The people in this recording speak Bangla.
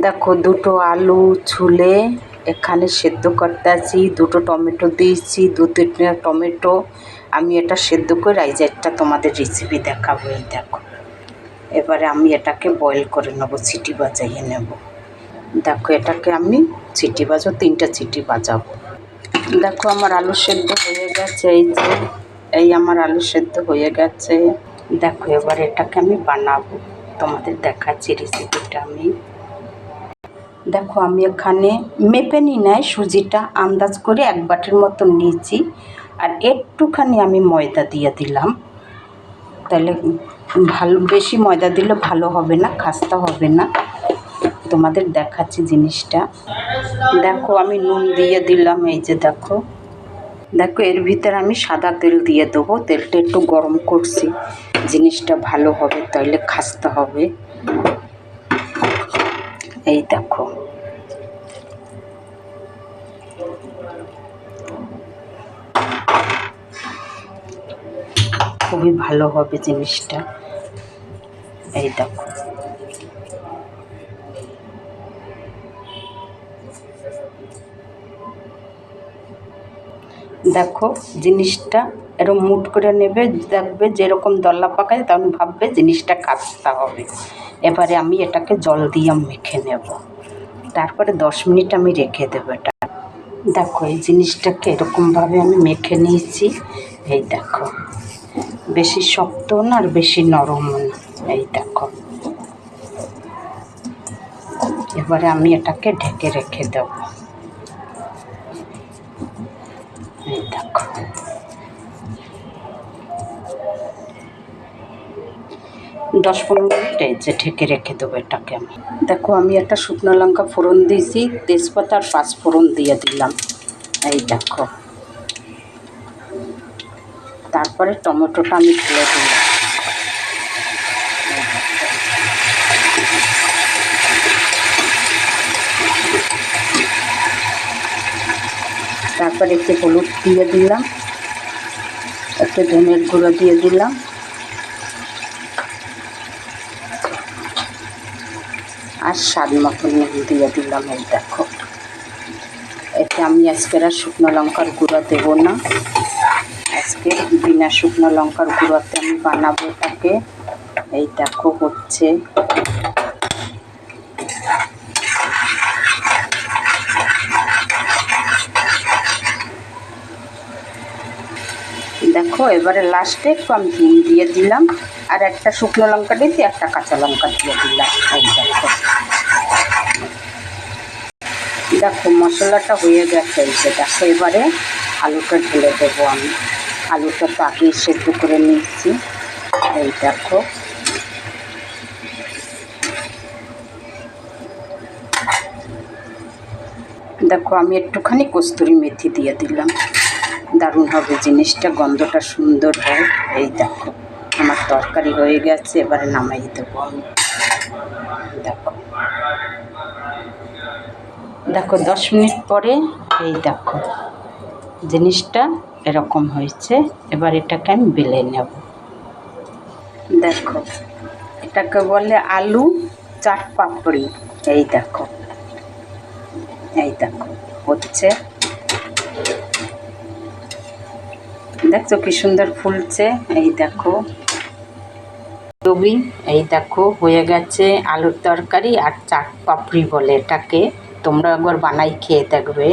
দেখো দুটো আলু ছুলে এখানে সেদ্ধ করতেছি, দুটো টমেটো দিয়েছি, দু তিনটা টমেটো। আমি এটা সেদ্ধ করে এই যে একটা তোমাদের রেসিপি দেখাবো। এই দেখো, এবারে আমি এটাকে বয়েল করে নেব, সিটি বাজাইয়ে নেব। দেখো এটাকে আমি সিটি বাজাবো, 3টা সিটি বাজাবো। দেখো আমার আলু সেদ্ধ হয়ে গেছে, এই যে এই আমার আলু সেদ্ধ হয়ে গেছে। দেখো এবার এটাকে আমি বানাবো, তোমাদের দেখাচ্ছি রেসিপিটা আমি। দেখো আমি এখানে মেপে নিই নাই, সুজিটা আন্দাজ করে 1 বাটির মতো নিয়েছি। আর একটুখানি আমি ময়দা দিয়ে দিলাম, তাহলে ভালো, বেশি ময়দা দিলে ভালো হবে না, খাস্তা হবে না। তোমাদের দেখাচ্ছি জিনিসটা। দেখো আমি নুন দিয়ে দিলাম, এই যে দেখো। দেখো এর ভিতরে আমি সাদা তেল দিয়ে দেবো, তেলটা একটু গরম করছি, জিনিসটা ভালো হবে, তাহলে খাস্তা হবে। এই দেখো, খুবই ভালো হবে জিনিসটা। এই দেখো, দেখো জিনিসটা এরকম মুট করে নেবে, দেখবে যেরকম দলা পাকায় তখন ভাববে জিনিসটা খাস্তা হবে। এবারে আমি এটাকে জল দিয়ে মেখে নেব, তারপরে 10 মিনিট আমি রেখে দেবো এটা। দেখো এই জিনিসটাকে এরকমভাবে আমি মেখে নিয়েছি। এই দেখো, বেশি শক্ত না আর বেশি নরমও না। এই দেখো, এবারে আমি এটাকে ঢেকে রেখে দেব। এই দেখো, 10-15 মিনিট এই যে ঢেকে রেখে দেবো এটাকে আমি। দেখো আমি একটা শুকনো লঙ্কা ফোড়ন দিয়েছি, তেজপাতা আর 5 ফোড়ন দিয়ে দিলাম। এই দেখো, তারপরে টমেটোটা আমি ঢেলে দিলাম। তারপরে একটু হলুদ দিয়ে দিলাম, একটু ধনের গুঁড়ো দিয়ে দিলাম, আর স্বাদ মতো নুন দিয়ে দিলাম। এই দেখো, এতে আমি আজকের আর শুকনো লঙ্কার গুঁড়ো দেবো না, আজকে বিনা শুকনো লঙ্কার গুঁড়োতে আমি বানাবো এটাকে। এই দেখো হচ্ছে, দেখো এবারে লাস্টে একটু আমি হিং দিয়ে দিলাম, আর একটা শুকনো লঙ্কা দিয়েছি, একটা কাঁচা লঙ্কা দিয়ে দিলাম। এই দেখো, দেখো মশলাটা হয়ে গেছে। এই যে দেখো, এবারে আলুটা ঢেলে দেবো আমি। আলুটা তো আগেই সেদ্ধ করে নিচ্ছি। এই দেখো, দেখো আমি একটুখানি কস্তুরি মেথি দিয়ে দিলাম, দারুণ হবে জিনিসটা, গন্ধটা সুন্দর হয়। এই দেখো আমার তরকারি হয়ে গেছে, এবারে নামাই দেবো আমি। দেখো, দেখো 10 মিনিট পরে এই দেখো জিনিসটা এরকম হয়েছে। এবার এটাকে আমি বেলে নেব। দেখো এটাকে বলে আলু চাট পাপড়ি। এই দেখো, এই দেখো হচ্ছে, দেখছো কি সুন্দর ফুলছে। এই দেখো রবি, এই দেখো হয়ে গেছে আলুর তরকারি আর চাট পাপড়ি বলে এটাকে। তোমরা একবার বানাই খেয়ে দেখবে।